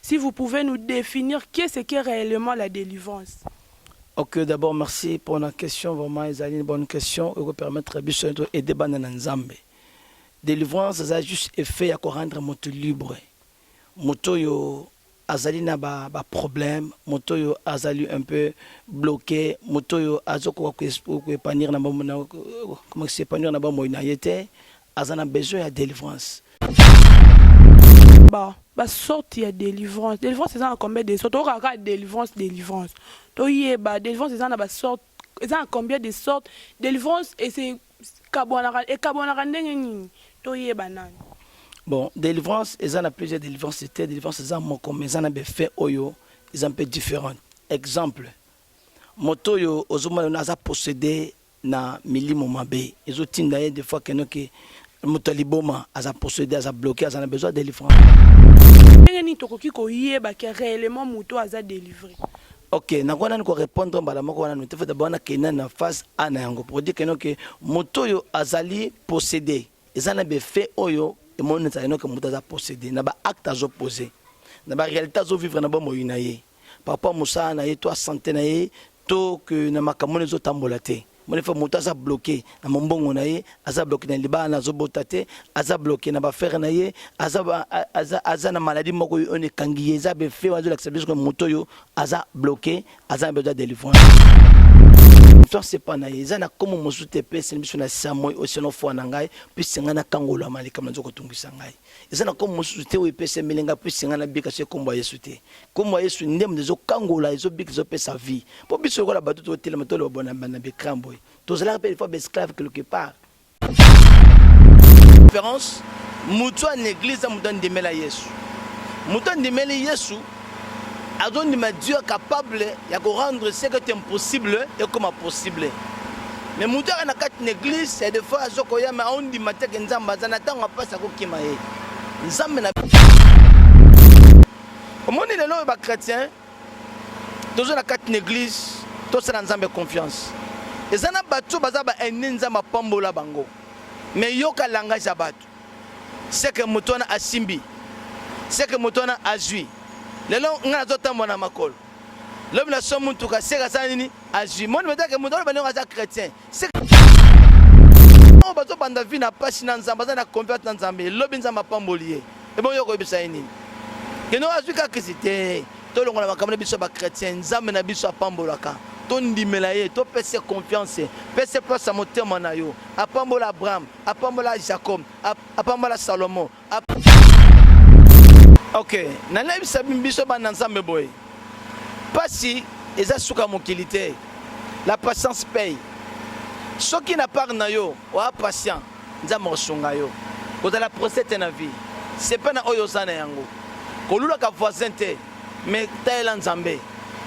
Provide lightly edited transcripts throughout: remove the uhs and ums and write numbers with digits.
Si vous pouvez nous définir qu'est-ce qu'est réellement la délivrance. Ok, d'abord merci pour la question, vraiment c'est une bonne question et vous permettre d'aider les Nzambe. Délivrance c'est juste effet à rendre moto libre. Moto yo azali na ba problème, moto yo azali un peu bloqué, moto yo azoko ko épanouir na comment s'épanouir na ba moina yete, azana besoin de délivrance. Bah sorte ya délivrance. Délivrance c'est ça combien de sortes? On délivrance. Bah délivrance c'est ça na ba sorte. C'est ça combien de sortes? Délivrance et c'est kabonara ndenge toye banane. Bon, délivrance, ils ont plusieurs délivrances. C'était délivrance, ils ont comme ils ont des faits oyo, ils sont un peu différents. Exemple, moto yo ozuma na za possédé na milimo mabe. Ils ont tinda des fois que moto liboma a possédé, a bloqué, a besoin de délivrance. Ni tokoki ko yeba ke réellement moto a délivré. Ok, na kwa nani ko répondre mbala moko wana nous te fait d'abord na kena na face ana yango pour dire que moto yo azali possédé. Ils ont des faits oyo et mon intérêt que moto a possédé na ba acte azo posé na ba réalité azo vivre na ba moyina ye papa musa na ye to santé na ye to que na makamone zo tambola te mon fa moto aza bloqué na mombongo na ye aza bloqué na liba na zo botate aza bloqué na ba faire na ye aza na maladie moko on est kangiye za be fait azo l'accepter que moto yo aza bloqué aza besoin de délivrance. C'est pas naïs, na comme mon soutien c'est mission na samoy aussi no fois nangai puis singana kangola malika manzoko tungisa ngai. Ezana comme mon soutien ou pese melenga puis singana bika se kombo yesu te. Kombo yesu ndem dezo kangola ezo bika zo pe sa vie. Po biso ko la batu to tele matolo bona bana be kramboy. To zela pe fois be esclave quelque part. Différence mutu en église mutu ndemela yesu. Mutu ndemela yesu Adon Dieu capable de rendre ce qui est impossible et comme possible. Mais Mouta na une église, c'est des fois Zokoya, mais on dit matin que Nzamba, Zanatan a pas sa coquille. Nzamba na. Comment on est là, les chrétiens? Tous na une église, tous na Nzamba confiance. Et ça na batu bazaba un Nzamba pambola bango. Mais yoka langage zabatu. C'est que Moutona a Simbi, c'est que Moutona a Zui. Les gens qui ont été makol. L'homme n'a pas tout cas, c'est que nini agi. Moi, je me dis que mon homme est chrétien. C'est que on va pas vie na pas sinan zamba na convert dans zambé. L'homme n'a pas mbolié. Et bon, yoko bisa nini. Que nous agi ka krisité. Tout le monde a comme biso ba chrétien, zamba na biso pambolaka. Ton dimelaye, to pese confiance, pese place à motema na yo. Apambola Abraham, apambola Jacob, apambola Salomon. Ok, nana bisabi biso bana nzambe boy. Pasi eza suka mokilité. La patience paye. Ce qui n'a pas na yo, wa patient, nzambe sunga yo. Ko la procès na vie. C'est pas na oyo sana yango. Ko lula ka voisin te, mais taela nzambe.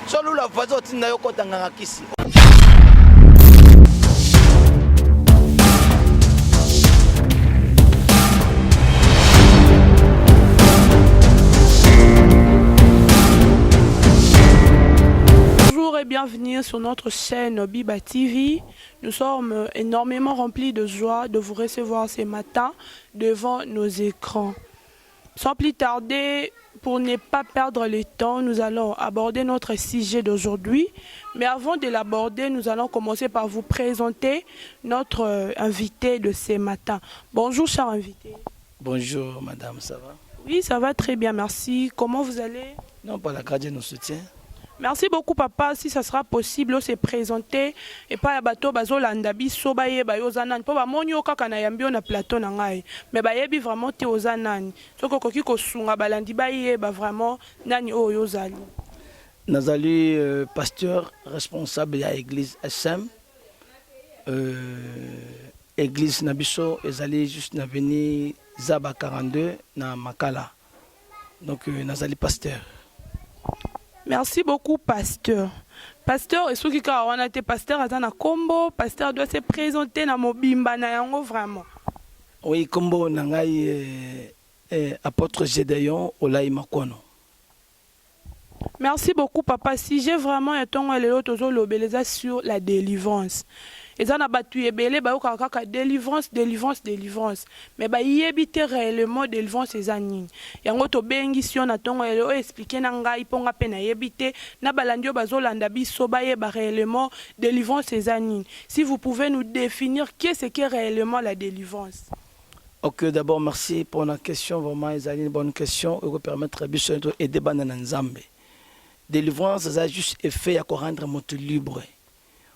So lula voisin otinda yo kota nganga kisi. Bienvenue sur notre chaîne Biba TV. Nous sommes énormément remplis de joie de vous recevoir ce matin devant nos écrans. Sans plus tarder, pour ne pas perdre le temps, nous allons aborder notre sujet d'aujourd'hui. Mais avant de l'aborder, nous allons commencer par vous présenter notre invité de ce matin. Bonjour, cher invité. Bonjour, madame, ça va? Oui, ça va très bien, merci. Comment vous allez? Non, pas la grâce nous soutient. Merci beaucoup papa, si ça sera possible, on se présenter et pas à bateau bazo landabi sobaye bayo zanan po ba monyo kaka na yambio na plateau na ngai mais ba yebi vraiment te ozanan soko koki ko sunga balandi baye ba vraiment nani o yozali Nazali pasteur responsable de l'église SM église nabiso ezali juste na veni Zaba 42 na Makala donc nazali pasteur. Merci beaucoup, pasteur. Pasteur, et ceux qui ont été pasteur, à Kombo, pasteur doit se présenter dans Mobimba, vraiment. Oui, Kombo, Nangai, apôtre Gédéon, Olaï Makono. Merci beaucoup, papa. Si j'ai vraiment un temps, sur la délivrance. eza na batu ebele bayoka kaka délivrance délivrance délivrance mais bayebi te réellement délivrance eza nini yango tobengi sio na ntongo ele oyo explike na ngai mpo nga mpe nayebi te na balandi oyo bazolanda biso bayeba réellement délivrance eza nini. Si vous pouvez nous définir qu'est-ce qu'est réellement la délivrance. Ok, d'abord merci pour la question, vraiment c'est une bonne question et vous permettre de aider Banana Nzambe. Délivrance c'est juste effet à rendre moto libre.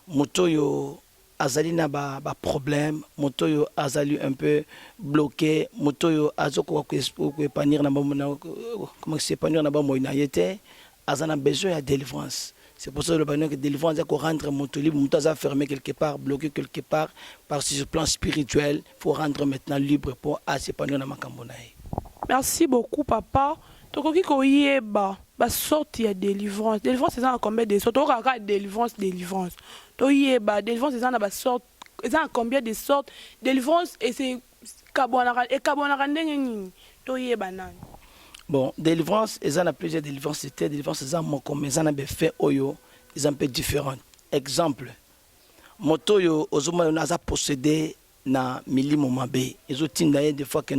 Moto yo azali na ba problème, moto yo azali un peu bloqué, moto yo azoko ko épanouir na comment s'épanouir na ba moina yete, azana besoin de délivrance. C'est pour ça que le délivrance est rendre moto libre, moto a fermé quelque part, bloqué quelque part parce que sur le plan spirituel, il faut rendre maintenant libre pour s'épanouir na makambo na ye. Merci beaucoup papa. Tokoki ko yeba ba sorte ya délivrance. Délivrance c'est en combien de sortes? Toka délivrance délivrance. To yeba délivrance c'est en ba sorte. C'est en combien de sortes? Délivrance et c'est kabonara ndenge nini? To yeba nani? Bon, délivrance, ils en ont plusieurs délivrances. C'était délivrance, ils en ont comme ils en ont fait oyo, ils sont un peu différents. Exemple, moto yo ozuma yo naza possédé na milimo mabe. Ils ont tindaye des fois que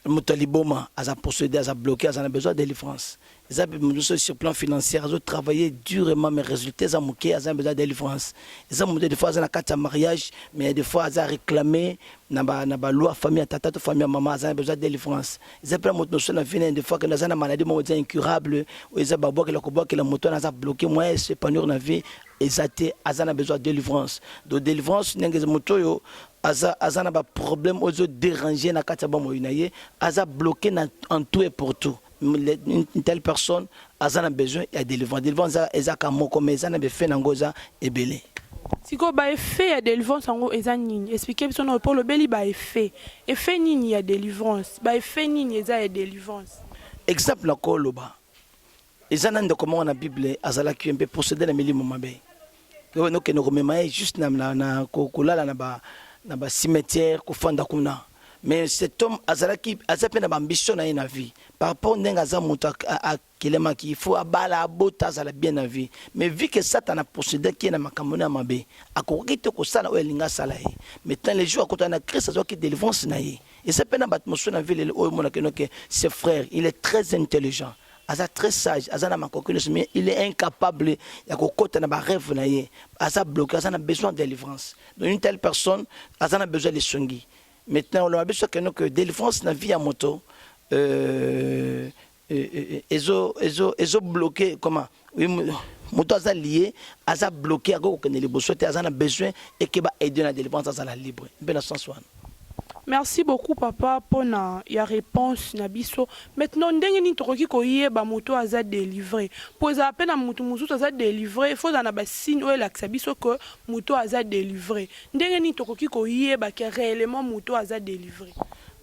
moto liboma aza possédé, aza bloqué, ils ont besoin de délivrance. Ils ont besoin sur le plan financier, ils ont travaillé durement, mais résultats ils ont manqué, ils ont besoin de délivrance. Ils ont des fois ils ont un mariage, mais des fois ils ont réclamé na ba loi famille tata to famille maman, ils ont besoin de délivrance. Ils ont pris moto sur la vie des fois que ils ont une maladie moi incurable, ou ils ont babo que la kobo que la moto n'a bloqué, moi c'est pas dans la vie, ils ont besoin de délivrance. De délivrance n'engage moto yo aza na ba problème aux déranger na kata ba moina ye, aza bloqué en tout et pour tout. Une telle personne a besoin de délivrance. Délivrance est à Kamoko, mais ça n'a pas fait n'angoza et belé. Si vous avez fait délivrance, expliquez moi pour le belli ba effet. Effet nini ya délivrance. Ba effet nini ya délivrance. Exemple la koloba. Ezana ndo comment na Bible azala ki un peu posséder na milimo mabe. Que no que no rememaye juste na kokulala na ba cimetière ko fanda kuna. Mais cet homme azalaki azapena ambition na na vie par rapport à ça à kilema qui il faut abala abota azala bien na vie mais vu que Satan a possédé qui na makambo na mabe akokite ko sala o elinga sala ye maintenant les jours quand on a Christ azo ki délivrance na ye et ça pena batmotion na vie o mona que ses frères il est très intelligent aza très sage aza na makokinos mais il est incapable ya kokota na ba rêve na ye aza bloqué aza na besoin de délivrance donc une telle personne aza na besoin de songi. Maintenant, on a besoin que délivrance na vie à moto, ils ont bloqué comment? Oui, moto a lié, a bloqué, a besoin et qui va aider la délivrance à la libre. Ben sens. Merci beaucoup papa pour la réponse nabiso. Maintenant ndenge ni tokoki ko yeba moto aza délivré. Pour za peine moto mususu aza délivré, il faut na ba signe ou la biso que moto aza délivré. Ndenge ni tokoki ko yeba que réellement moto aza délivré.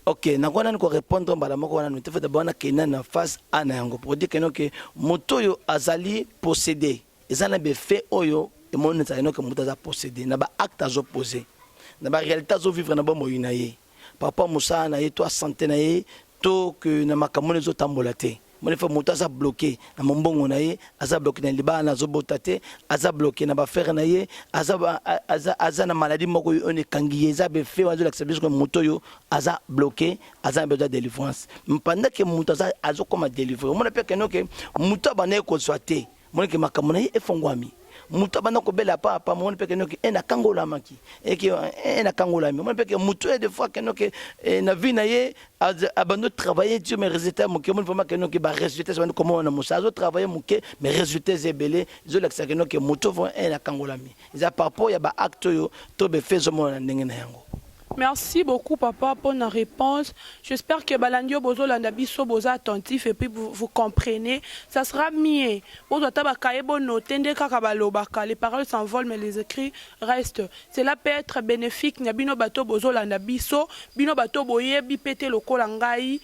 Ok, nakona niko répondre mbala moko wana ntefe d'abord na kena na face ana yango pour dire que moto yo azali possédé. Ezana be fait oyo et mon neta que moto aza possédé na ba acte azo posé. Na ba réalité azo vivre na ba moyina ye. Papa Moussa na ye to santé na ye to que na makamone zo tambola te mon fa moto aza bloqué na mombongo na ye aza bloqué na liba na zo botate aza bloqué na ba frère na ye aza na maladie moko on e kangi eza be fait wazo l'accepter que moto yo aza bloqué aza besoin de délivrance pendant que moto azo comme délivrer mon pe que no que moto ba na ko soité mon que makamone e fongwami mutu bana ko bela papa mon peke no ki ena kangola maki et ki ena kangola mi mon peke mutu de fois que no que na vie na ye abando travailler Dieu mais résultats mo ke mon vraiment que no ki ba résultats so comment on a musa zo travailler mo ke mais résultats zebele zo laksa que no que mutu vo ena kangola mi za par rapport ya ba acte yo to be fait zo mo na ndenge na yango. Merci beaucoup papa pour la réponse. J'espère que Balandio Bozo Landabiso Boza attentif et puis vous comprenez. Ça sera mieux. Les paroles s'envolent mais les écrits restent. Cela peut être bénéfique. Nabino Bato Bozo Landabiso, Bino Bato Boye, Bipete Loko Langai.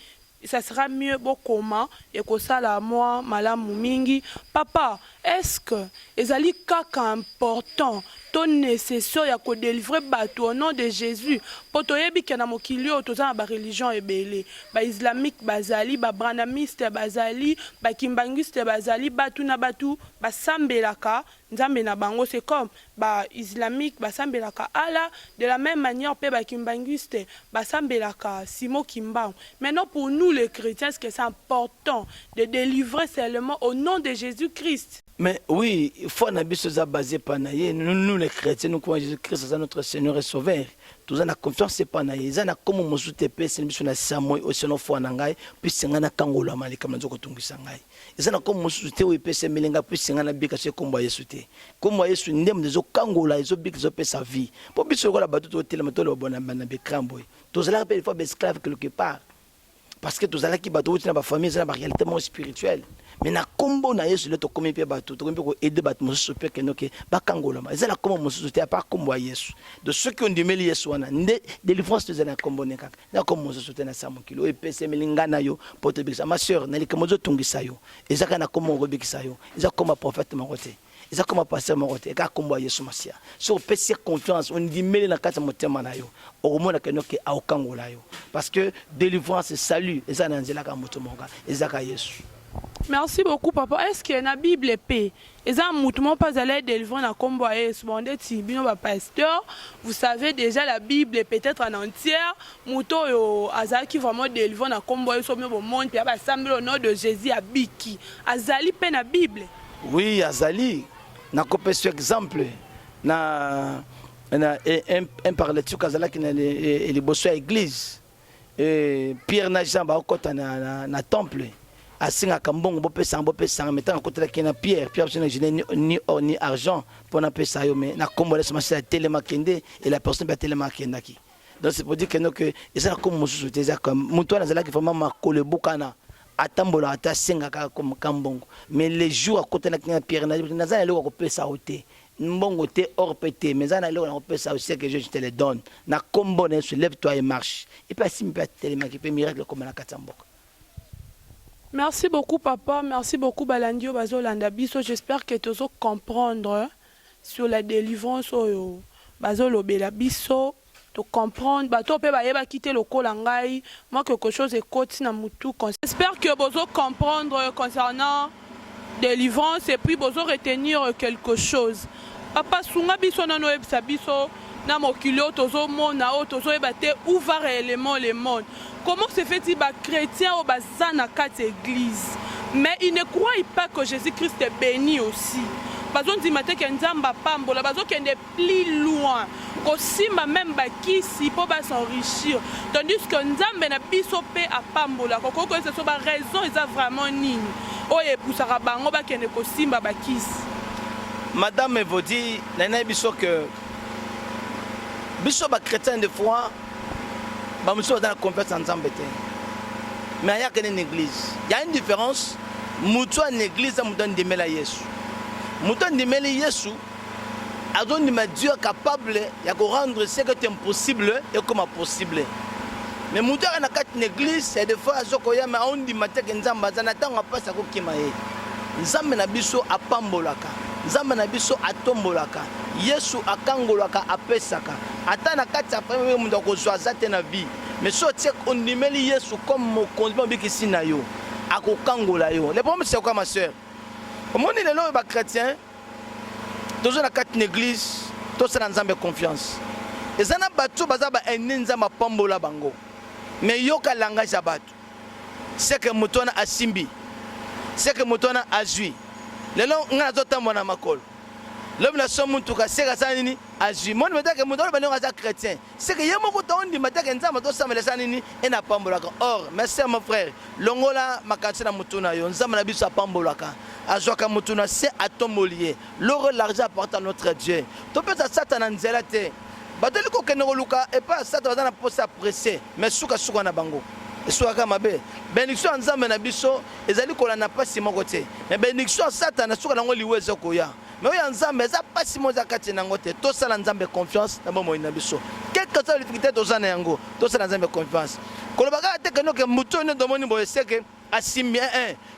Ça sera mieux bon comment et que ça la moi malam mingi papa est-ce que ezali kaka important to nécessaire ya ko délivrer bato au nom de Jésus po toyebi ke na mokili oyo toza na ba religion ebele ba islamique bazali ba branamiste bazali ba kimbangiste bazali batu na batu basambelaka nzambe na bango. C'est comme ba islamique basambelaka ala de la même manière pe ba kimbangiste basambelaka Simo Kimbangu. Maintenant pour nous les chrétiens, est-ce que c'est important de délivrer seulement au nom de Jésus-Christ? Mais oui, il faut que basé par nous les chrétiens, nous croyons Jésus-Christ, c'est notre Seigneur et Sauveur. Tous en a confiance, c'est pas naïe. Ils en a comme on se tépé, c'est une mission à Samoy, au Seigneur Fouanangai, puis c'est un Kangola Mali, comme nous avons Sangai. Ils en a comme on se tépé, ou PC Melinga, puis c'est un abik à ce qu'on voyait sauter. Comme voyez sur une dème des Kangola, ils ont bik sa vie. Pour bien se voir la bateau au télémato, le bon abanabe cramboy. Tous là, il faut être esclave quelque part. Parce que tous là qui bateau, dans la famille, c'est la réalité spirituelle. Mais na combo na yesu le to komi pe bato to komi ko aider bato mo so pe ke no ke ba kangola ma ezala comme mo so te pas comme yesu de ceux qui ont démêlé yesu wana nde délivrance te zana combo ne kaka na comme mo so te na samo kilo e pese melingana yo pote bisa ma sœur na likamo zo tungisa yo ezaka na comme robikisa yo ezaka comme prophète mokote ezaka comme pasteur mokote ka combo yesu masia so pese confiance on démêlé na kata motema na yo o mona ke no ke au kangola yo parce que délivrance et salut ezana nzela ka moto monga ezaka yesu. Merci beaucoup, papa. Est-ce que la Bible est paix? Et ça, moutement pas allé délivrer la combo et se demander si bien pasteur. Vous savez déjà la Bible est peut-être en entière. Mouton yo azaki vraiment délivrer la combo et sommet au monde puis assemblé au nom de Jésus à Biki. Azali peine la Bible. Oui, azali. Na copé sur exemple. Na un parler tu kazala qui na les bosso à église. Et Pierre na Jean ba okota na temple. Asinga kambongo bo pesa mettant côté la kena pierre je ni or ni argent pour na pesa yo mais na kombola sama sa telema kende et la personne ba telema kenda ki donc c'est pour dire que non que et ça comme mususu teza comme muto na zala ki vraiment makole bukana atambola ata singa ka comme kambongo mais les jours à côté na kena pierre na zala le ko pesa ote mbongo te or pété mais zana le ko pesa aussi que je te le donne na kombona se lève toi et marche et pas si me telema ki peut miracle comme na katamboka. Merci beaucoup, papa. Merci beaucoup, Balandio Bazolanda Biso. J'espère que tu vas comprendre sur la délivrance. Bazolobela Biso. Tu comprendre. Bato pe ba quitter le kolangai. Moi, quelque chose est côté na mutu. J'espère que vous comprendre concernant délivrance et puis vous retenir quelque chose. Papa, Sunga Biso na no ebisa Biso. Na mokilo tozo mona o tozo ebate où va réellement le monde. Comment se fait-il que les chrétiens au bazar na quatre églises mais ils ne croient pas que Jésus-Christ est béni aussi. Bazon dit matin que nzamba pambola bazon qui est plus loin. Aussi même bakisi pour s'enrichir. Tandis que nzamba na biso pe a pambola koko que ce soit ba raison ils a vraiment nini. Oye pusara bango ba kende ko simba bakisi. Madame vous dit nana biso que biso ba chrétien de foi ba muso dans la confiance en Nzambe te. Mais il y a une église. Il y a une différence. Muto en église mu donne demela Yesu. Muto demela Yesu a donné ma Dieu capable de rendre ce qui est impossible et comme possible. Mais muto na kat église c'est des fois azokoya mais on dit matin que Nzamba za natanga pasa ko kimaye. Nzambe na biso apambolaka. Nzambe na biso atombolaka. Yesu akangolaka apesaka. Ata na kati ya premier mundo ko zwaza te na vie. Mais so tie on nimeli Yesu comme mon conduit bikisi na yo. Akokangola yo. Le problème c'est quoi ma sœur? Comme on est le ba chrétien, toujours na kati l'église, tout ça dans Nzambe confiance. Et ça na batu baza ba Nzamba pambola bango. Mais yo ka langage ya batu. C'est que mutona asimbi. C'est que mutona azui. Lelo nga zotambo na makolo. L'homme na somme tout cas c'est ça nini azui. Moi me dire que mutona ba nga chrétien. C'est que yemo ko tondi mata ke Nzamba to samela ça nini et na pambola. Or, merci mon frère. Longola makansi na mutuna yo Nzamba na biso pambola ka. Azoka mutuna c'est atomolier. L'or l'argent appartient à notre Dieu. To peut ça satan nzela te. Bateli ko kenoko luka et pas satan na posa pressé. Mais suka na bango. Soaka mabe bénédiction Nzambe na biso ezali kola na pasi moko te mais bénédiction Satan suka nango liwezo koya mais oya Nzambe eza pasi moza kati nango te to sala Nzambe confiance na bomo na biso quelque chose difficulté to zana yango to sala Nzambe confiance kolobaka te keno ke muto ne domoni boye seke asimbi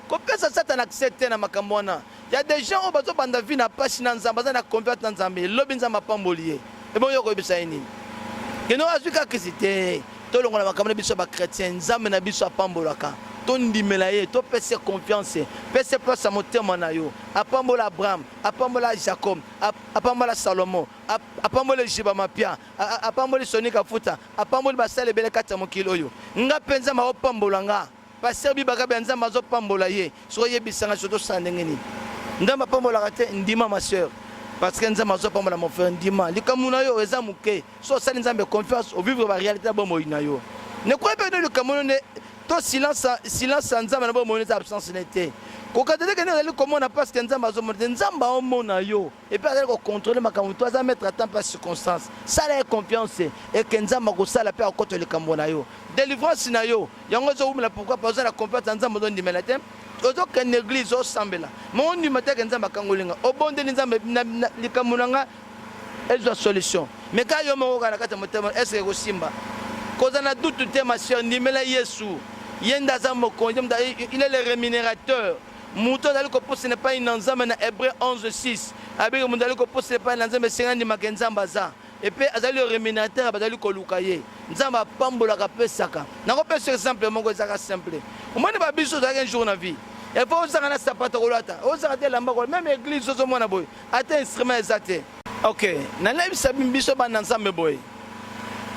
ko pesa Satan accepter na makambo wana Il y a des gens qui ont vie na pasi na nzamba na confiance na nzambe lobi nzamba pambolier et bon yo ko bisa nini que nous azuka krisité to longo na makamana biso ba chrétien nzambe na biso apambolaka to ndimela ye to pese confiance pese place à motema na yo apambola Abraham apambola Jacob apambola Salomon apambola Jiba Mapia apambola Sonika Futa apambola basale bele kata mokilo yo nga penza ma opambola nga passer bi baka benza mazo pambola ye so ye bisanga soto sandengeni ndamba pambola kate ndima ma sœur parce que nzamba zo pambola mon frère ndima likamuna yo eza muke so sali nzambe confiance au vivre la réalité bo moyina yo ne quoi pas le kamono ne to silence nzamba na bo moyina absence n'était ko kadele que ne comment on a parce que nzamba zo moyina nzamba o mona yo et puis aller contrôler makambo to za mettre à temps par circonstance ça la confiance et que nzamba ko sala pe akoto le kamona yo délivrance na yo yango zo umela pourquoi pas la confiance nzamba zo ndimela tem ozo que l'église au sambela mon numéro que nzamba kangolinga obonde nzamba likamunanga ezo solution mais quand yo mo kana kata motema est-ce que simba koza na doute te ma sœur ndimela Yesu yenda za mokonje il est le rémunérateur muto dali ko poste n'est pas une nzamba na Hébreu 11:6 avec muto dali ko poste n'est pas une nzamba sengani makenzamba za et puis azali le rémunérateur bazali ko lukaye nzamba pambola ka pesaka nako pesa exemple moko ezaka simple omoni ba biso za un jour na vie il faut oza na sapato kolata oza te lamba ko même église ozo mona boy ata instrument ezate OK na live sabi biso ba nzambe boy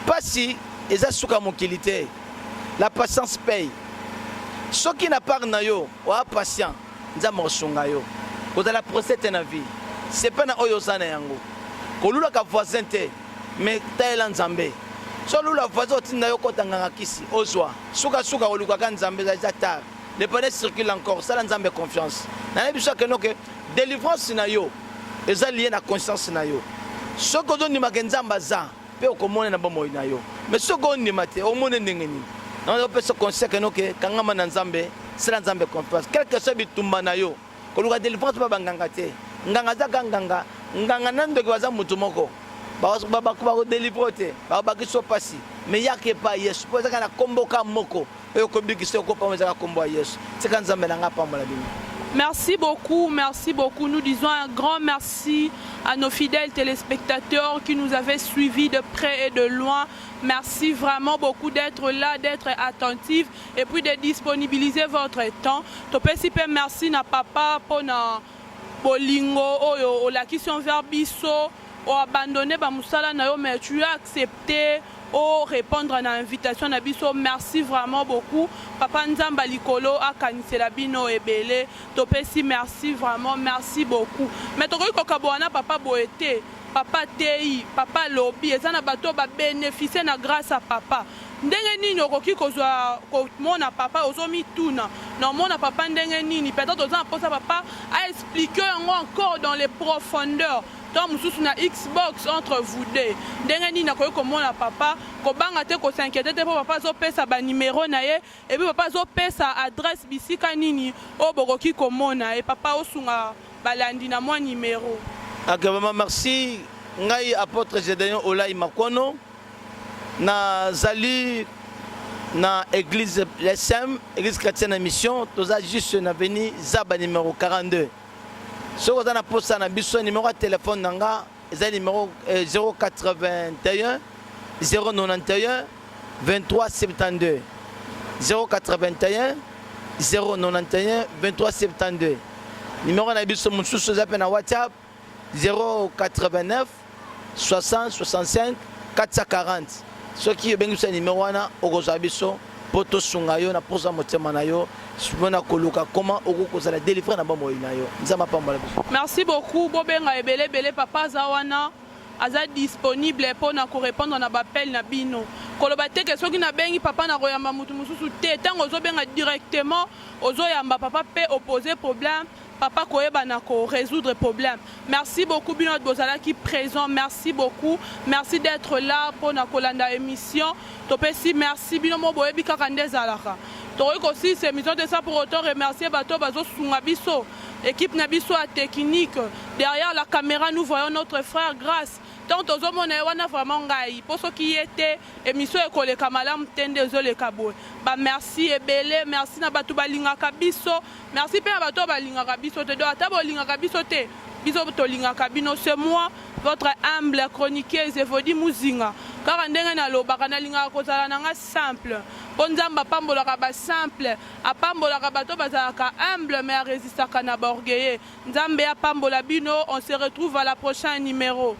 pasi eza suka mokilité la patience paye ce qui n'a pas na yo wa patient nzamba osunga yo ko la procès na vie c'est pas na oyo sana yango ko lula ka voisin te mais taela nzambe so lula voisin otinda yo kotanga kisi ozwa suka oluka ka nzambe za tar les panneaux circulent encore ça nzambe confiance na biso que no que délivrance na yo eza lié na conscience na yo ce que zo ndima ke nzamba za pe okomona na bomo na yo mais ce que ndima te omone ndengeni na pe se conseil que no que kangama na nzambe c'est nzambe confiance quelque chose bitumba na yo ko luka délivrance ba banganga te nganga za nganga nando ke baza mutu moko ba ko délivrer te ba ki so pasi mais yake pa Yesu po ezaka na komboka moko e ko bikise ko pa ezaka kombo Yesu c'est quand nzambe na ngapa mola bimi. Merci beaucoup. Nous disons un grand merci à nos fidèles téléspectateurs qui nous avaient suivis de près et de loin. Merci vraiment beaucoup d'être là, d'être attentifs et puis de disponibiliser votre temps. Merci na papa pour na bolingo oyo la question vers biso ou abandonner ba musala na yo mais tu as accepté ou répondre à l'invitation na biso. Merci vraiment beaucoup papa nzamba likolo akanisela bino ebele topesi merci vraiment merci beaucoup mais tokoki kokabwana papa boete papa tei papa lobi ezana bato ba bénéficier na grâce à papa ndenge nini okoki kozwa komona papa ozomi tuna na mona papa ndenge nini peut-être oza posa papa a expliquer encore dans les profondeurs donc mususu na Xbox entre vous deux ndenge nini nakoki komona papa kobanga te ko s'inquiéter te po papa zo pesa ba numéro na ye et puis papa zo pesa adresse bisika nini o bokoki komona et papa osunga balandi na moi numéro. Vraiment merci ngai apôtre Gédéon Olai Makono na zali na église l'SM église chrétienne mission toza juste na veni zaba numéro 42 ce que on a posé na biso numéro de téléphone nanga eza numéro 081 091 23 72 081 091 23 72 numéro na biso mususu zape na WhatsApp 089 60 65 440 ce qui est bien ce numéro wana okozwa biso poto sunga yo na posa motema na yo sipona koluka comment okokozala délivrer na bomo na yo nzama pambola biso. Merci beaucoup bobenga ebele papa zawana aza disponible pour na ko répondre na appel na bino koloba te que soki na bengi papa na koyamba mutu mususu te tango zo benga directement ozo yamba papa pe opposer problème papa koyeba na ko résoudre problème. Merci beaucoup bino bozala qui présent, merci beaucoup, merci d'être là pour na kolanda émission topesi merci bino mo boyebi kaka ndezalaka tokoki aussi c'est émission de ça pour autant remercier bato bazo sunga biso équipe Nabiso à technique. Derrière la caméra, nous voyons notre frère Grâce. Tant aux hommes, on a vraiment gaï. Pour ceux qui étaient, émission école Kamalam, Tendezole Kabo. Merci Ebele, merci Nabatu Balinga Kabiso, merci Père Bato Balinga Kabiso, te dois tabo Linga Kabiso te. Biso to Linga Kabino, c'est moi, votre humble chroniqueuse Evodi Muzinga. Car en dengue lo bakana linga kozala nanga simple. Ponzamba pambola kaba simple, a pambola kabato bazaka humble mais à résister à kana borgueye. Nzambe a pambola bino, on se retrouve à la prochaine numéro.